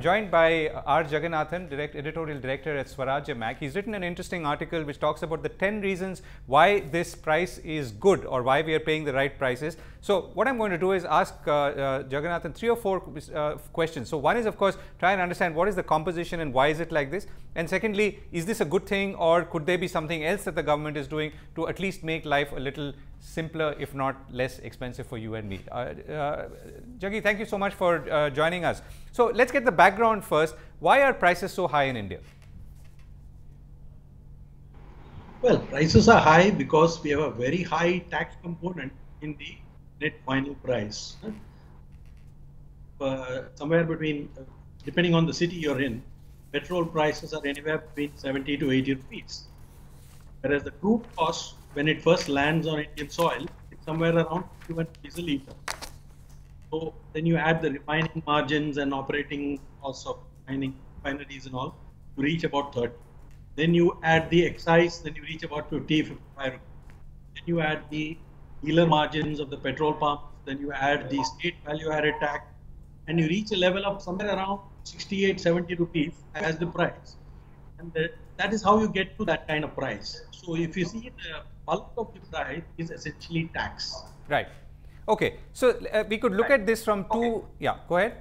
joined by R. Jagannathan, Editorial Director at Swarajya Mag. He's written an interesting article which talks about the 10 reasons why this price is good or why we are paying the right prices. So what I'm going to do is ask Jagannathan 3 or 4 questions. So one is, of course, try and understand what is the composition and why is it like this. And secondly, is this a good thing or could there be something else that the government is doing to at least make life a little simpler, if not less expensive for you and me? Jaggi, thank you so much for joining us. So let's get the background first. Why are prices so high in India? Well, prices are high because we have a very high tax component in the net final price. Somewhere between, depending on the city you're in, petrol prices are anywhere between 70 to 80 rupees. Whereas the crude cost, when it first lands on Indian soil, it's somewhere around 51 rupees a litre. So then you add the refining margins and operating costs of refineries and all to reach about 30. Then you add the excise, then you reach about 50, 55 rupees. Then you add the dealer margins of the petrol pumps, then you add the state value added tax, and you reach a level of somewhere around 68, 70 rupees as the price. And that is how you get to that kind of price. So if you see the bulk of the price is essentially tax. Right. Okay. So we could look at this from two. Okay. Yeah, go ahead.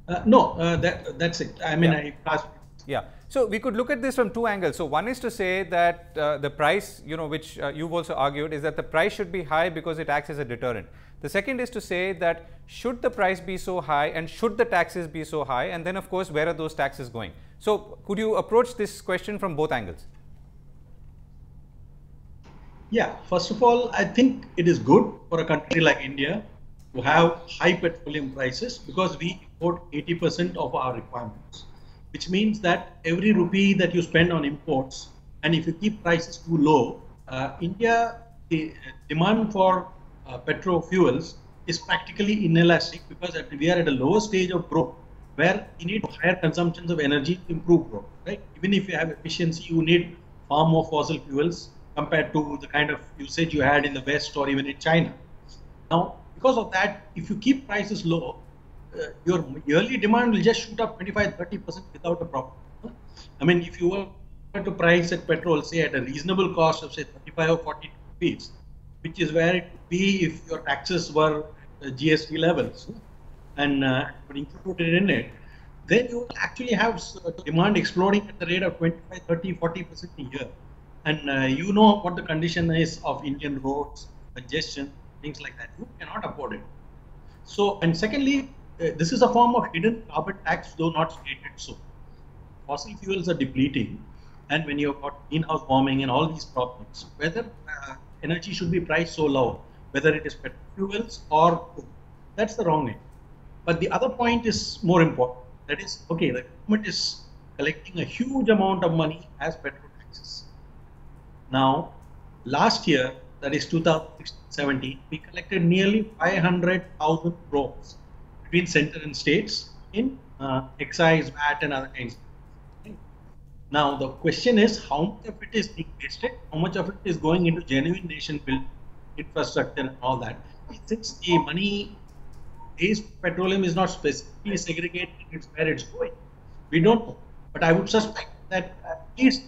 That's it. I mean, yeah. Yeah. So we could look at this from two angles. So one is to say that the price, which you've also argued, is that the price should be high because it acts as a deterrent. The second is to say that should the price be so high and should the taxes be so high, and then of course where are those taxes going? So could you approach this question from both angles? Yeah, first of all, I think it is good for a country like India to have high petroleum prices because we import 80% of our requirements, which means that every rupee that you spend on imports, and if you keep prices too low, India, the demand for petro fuels is practically inelastic because we are at a lower stage of growth where you need higher consumptions of energy to improve growth, right? Even if you have efficiency, you need far more fossil fuels compared to the kind of usage you had in the West or even in China. Now, because of that, if you keep prices low, your yearly demand will just shoot up 25-30% without a problem. I mean, if you were to price at petrol, say at a reasonable cost of say 35 or 40 rupees, which is where it would be if your taxes were GST levels and would include it in it, then you will actually have demand exploding at the rate of 25, 30, 40% a year. And you know what the condition is of Indian roads, congestion, things like that. You cannot afford it. So, and secondly, this is a form of hidden carbon tax, though not stated so. Fossil fuels are depleting, and when you've got greenhouse warming and all these problems, whether energy should be priced so low, whether it is petrol fuels or coal, that's the wrong end. But the other point is more important. That is, okay, the government is collecting a huge amount of money as petrol taxes. Now, last year, that is 2016-17, we collected nearly 500,000 crores between center and states in excise, VAT and other kinds of things. Now, the question is how much of it is being wasted, how much of it is going into genuine nation build infrastructure and all that. Since the money based petroleum is not specifically segregated, it's where it's going. We don't know, but I would suspect that at least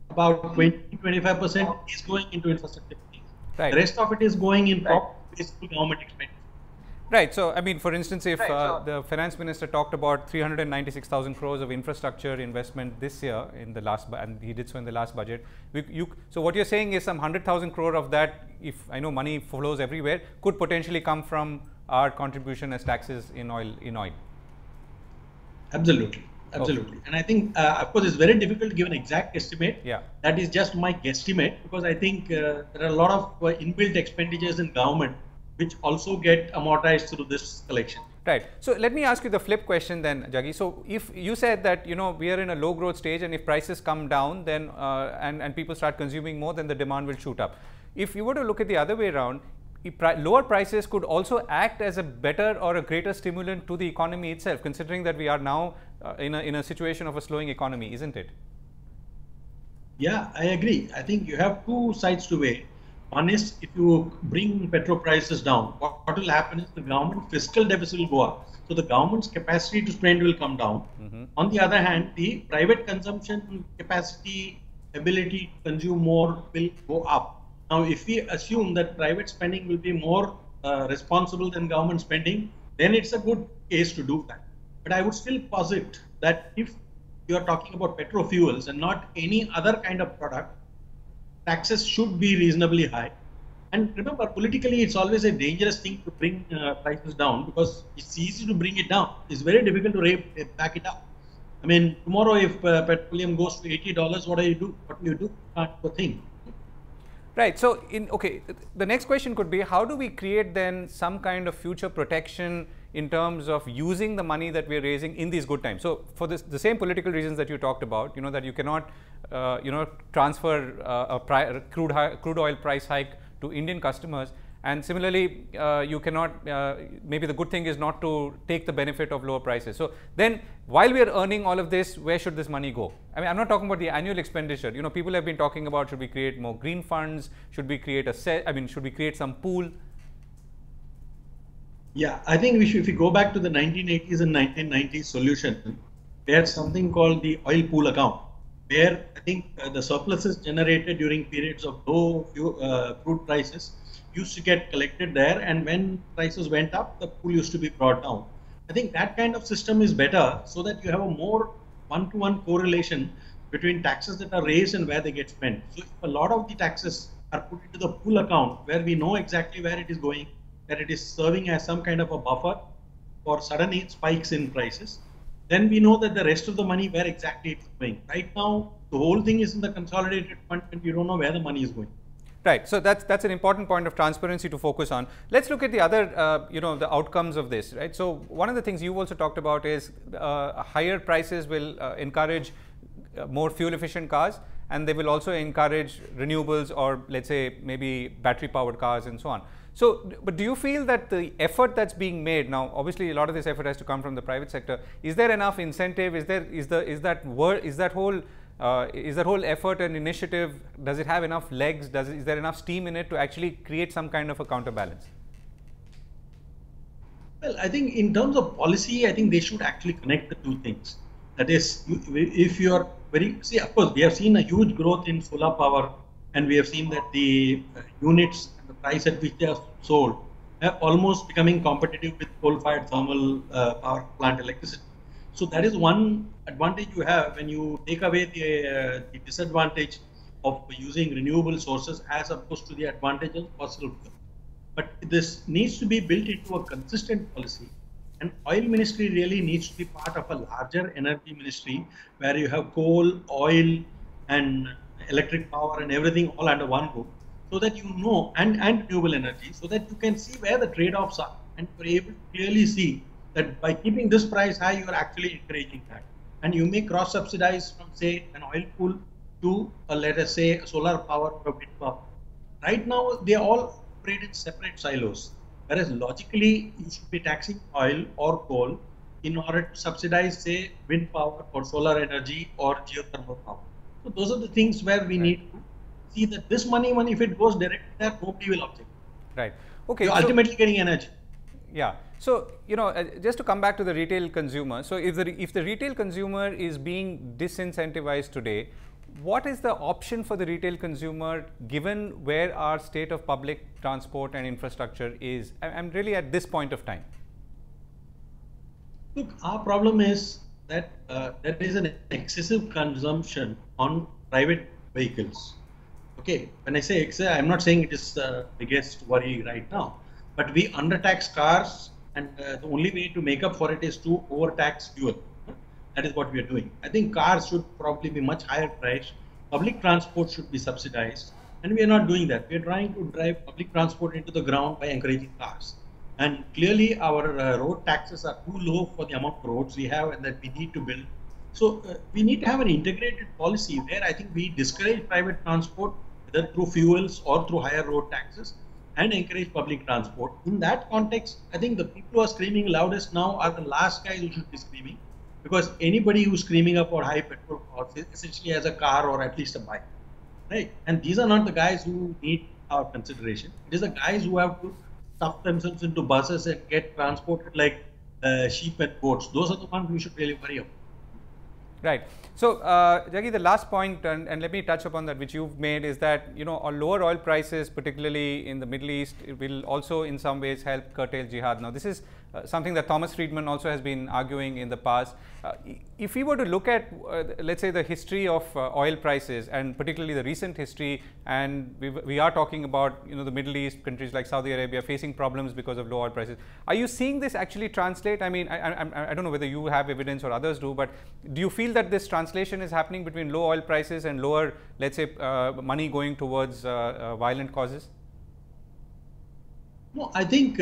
about 20-25% is going into infrastructure. Right. The rest of it is going in basically government expenditure. Right. So, I mean, for instance, if the finance minister talked about 396,000 crores of infrastructure investment this year in the last, and he did so in the last budget. So, what you're saying is some 100,000 crore of that, if I know money flows everywhere, could potentially come from our contribution as taxes in oil. Absolutely. Absolutely. Okay. And I think, of course, it's very difficult to give an exact estimate. Yeah. That is just my guesstimate because I think there are a lot of inbuilt expenditures in government which also get amortized through this collection. Right. So let me ask you the flip question then, Jaggi. So if you said that, we are in a low growth stage and if prices come down, then and people start consuming more, then the demand will shoot up. If you were to look at the other way around, lower prices could also act as a better or a greater stimulant to the economy itself, considering that we are now in a situation of a slowing economy, isn't it? Yeah, I agree. I think you have two sides to weigh. One is, if you bring petrol prices down, what will happen is the government fiscal deficit will go up. So the government's capacity to spend will come down. On the other hand, the private consumption capacity, ability to consume more will go up. Now, if we assume that private spending will be more responsible than government spending, then it's a good case to do that. But I would still posit that if you are talking about petrol fuels and not any other kind of product, taxes should be reasonably high. And remember, politically, it's always a dangerous thing to bring prices down, because it's easy to bring it down. It's very difficult to back it up. I mean, tomorrow if petroleum goes to $80, what do you do? What do you do? Can't do a thing. Right. So, the next question could be, how do we create then some kind of future protection in terms of using the money that we are raising in these good times? So, for the same political reasons that you talked about, that you cannot, transfer a crude oil price hike to Indian customers, and similarly, you cannot. Maybe the good thing is not to take the benefit of lower prices. So then, while we are earning all of this, where should this money go? I mean, I'm not talking about the annual expenditure. People have been talking about, should we create more green funds? Should we create should we create some pool? Yeah, I think we should. If we go back to the 1980s and 1990s solution, we had something called the oil pool account, where I think the surpluses generated during periods of low crude prices used to get collected there, and when prices went up, the pool used to be brought down. I think that kind of system is better, so that you have a more one-to-one correlation between taxes that are raised and where they get spent. So if a lot of the taxes are put into the pool account, where we know exactly where it is going, that it is serving as some kind of a buffer for sudden spikes in prices, then we know that the rest of the money, where exactly it's going. Right now, the whole thing is in the consolidated fund, and you don't know where the money is going. Right. So that's an important point of transparency to focus on. Let's look at the other, the outcomes of this, right? So one of the things you also talked about is higher prices will encourage more fuel efficient cars, and they will also encourage renewables, or let's say maybe battery powered cars and so on. So, but do you feel that the effort that's being made now, obviously a lot of this effort has to come from the private sector, is there enough incentive? Is that whole effort and initiative, does it have enough legs? Is there enough steam in it to actually create some kind of a counterbalance? Well, I think in terms of policy, I think they should actually connect the two things. That is, if you are of course, we have seen a huge growth in solar power, and we have seen that the units and the price at which they are sold are almost becoming competitive with coal-fired thermal power plant electricity. So that is one advantage you have when you take away the disadvantage of using renewable sources as opposed to the advantage of fossil fuel. But this needs to be built into a consistent policy, and oil ministry really needs to be part of a larger energy ministry where you have coal, oil, and electric power and everything all under one roof, so that you know, and renewable energy, so that you can see where the trade-offs are, and you're able to clearly see that by keeping this price high, you are actually encouraging that. And you may cross-subsidize from, say, an oil pool to, let us say, a solar power or a wind power. Right now, they all operate in separate silos, whereas logically, you should be taxing oil or coal in order to subsidize, say, wind power or solar energy or geothermal power. So those are the things where we need to see that this money, if it goes directly there, nobody will object. Right. Okay. You're ultimately getting energy. Yeah. So, just to come back to the retail consumer. So, if the retail consumer is being disincentivized today, what is the option for the retail consumer given where our state of public transport and infrastructure is? I'm really at this point of time. Look, our problem is that there is an excessive consumption on private vehicles. Okay, when I say excessive, I'm not saying it is the biggest worry right now, but we undertax cars, and the only way to make up for it is to overtax fuel. That is what we are doing. I think cars should probably be much higher priced. Public transport should be subsidized, and we are not doing that. We are trying to drive public transport into the ground by encouraging cars. And clearly, our road taxes are too low for the amount of roads we have and that we need to build. So we need to have an integrated policy where I think we discourage private transport, whether through fuels or through higher road taxes, and encourage public transport. In that context, I think the people who are screaming loudest now are the last guys who should be screaming, because anybody who's screaming up for high petrol costs essentially has a car or at least a bike, right? And these are not the guys who need our consideration. It is the guys who have to stuff themselves into buses and get transported like sheep and goats. Those are the ones we should really worry about. Right. So, Jaggi, the last point, and let me touch upon that, which you've made, is that, you know, lower oil prices, particularly in the Middle East, it will also in some ways help curtail jihad. Now, this is something that Thomas Friedman also has been arguing in the past. If we were to look at, let's say, the history of oil prices, and particularly the recent history, and we are talking about, you know, the Middle East, countries like Saudi Arabia facing problems because of low oil prices. Are you seeing this actually translate? I mean, I don't know whether you have evidence or others do, but do you feel that this translation is happening between low oil prices and lower, let's say, money going towards violent causes? No, I think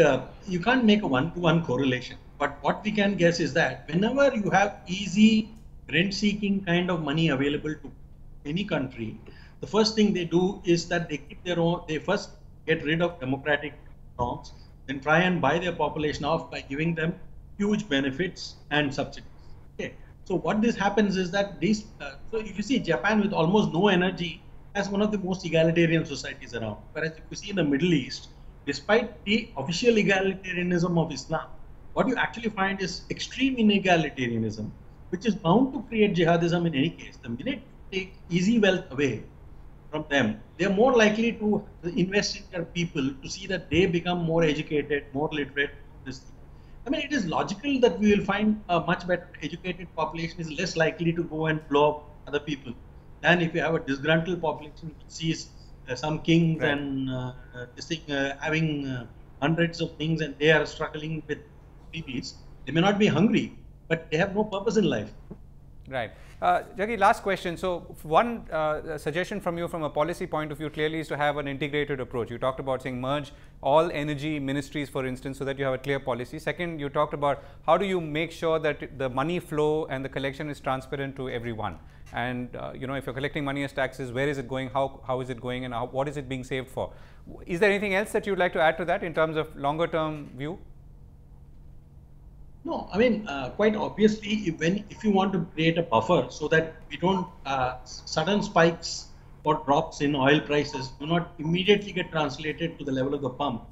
you can't make a one-to-one correlation. But what we can guess is that whenever you have easy rent-seeking kind of money available to any country, the first thing they do is that they keep their own. They first get rid of democratic norms, then try and buy their population off by giving them huge benefits and subsidies. Okay. So what this happens is that these. So if you see Japan with almost no energy as one of the most egalitarian societies around, whereas if you see in the Middle East, despite the official egalitarianism of Islam, what you actually find is extreme inegalitarianism, which is bound to create jihadism in any case. The minute you take easy wealth away from them, they are more likely to invest in their people to see that they become more educated, more literate. I mean, it is logical that we will find a much better educated population is less likely to go and blow up other people than if you have a disgruntled population which sees some kings and this thing having hundreds of things and they are struggling with babies. They may not be hungry, but they have no purpose in life. Right. Jaggi, last question. So, one suggestion from you from a policy point of view clearly is to have an integrated approach. You talked about saying merge all energy ministries, for instance, so that you have a clear policy. Second, you talked about how do you make sure that the money flow and the collection is transparent to everyone. And, you know, if you're collecting money as taxes, where is it going, how is it going, and what is it being saved for? Is there anything else that you'd like to add to that in terms of longer term view? No, I mean, quite obviously, if you want to create a buffer so that we don't sudden spikes or drops in oil prices do not immediately get translated to the level of the pump,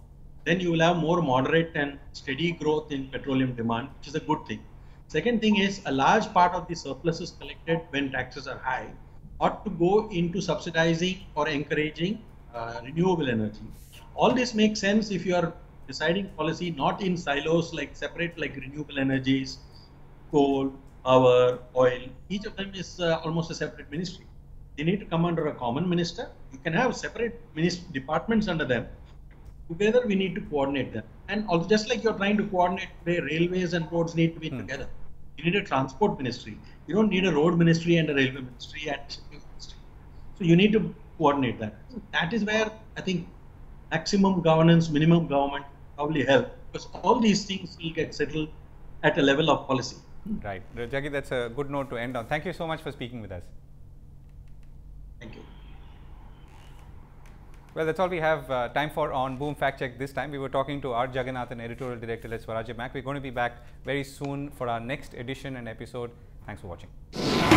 then you will have more moderate and steady growth in petroleum demand, which is a good thing. Second thing is a large part of the surpluses collected when taxes are high ought to go into subsidizing or encouraging renewable energy. All this makes sense if you are deciding policy not in silos like separate like renewable energies, coal, power, oil. Each of them is almost a separate ministry. They need to come under a common minister. You can have separate departments under them. Together we need to coordinate them. And also just like you're trying to coordinate today, railways and roads need to be together. You need a transport ministry. You don't need a road ministry and a railway ministry and shipping ministry. So you need to coordinate that. That is where I think maximum governance, minimum government probably help, because all these things will get settled at a level of policy. Right. Jaggi, that's a good note to end on. Thank you so much for speaking with us. Thank you. Well, that's all we have time for on Boom Fact Check this time. We were talking to R. Jagannathan, Editorial Director at Swarajya. We're going to be back very soon for our next edition and episode. Thanks for watching.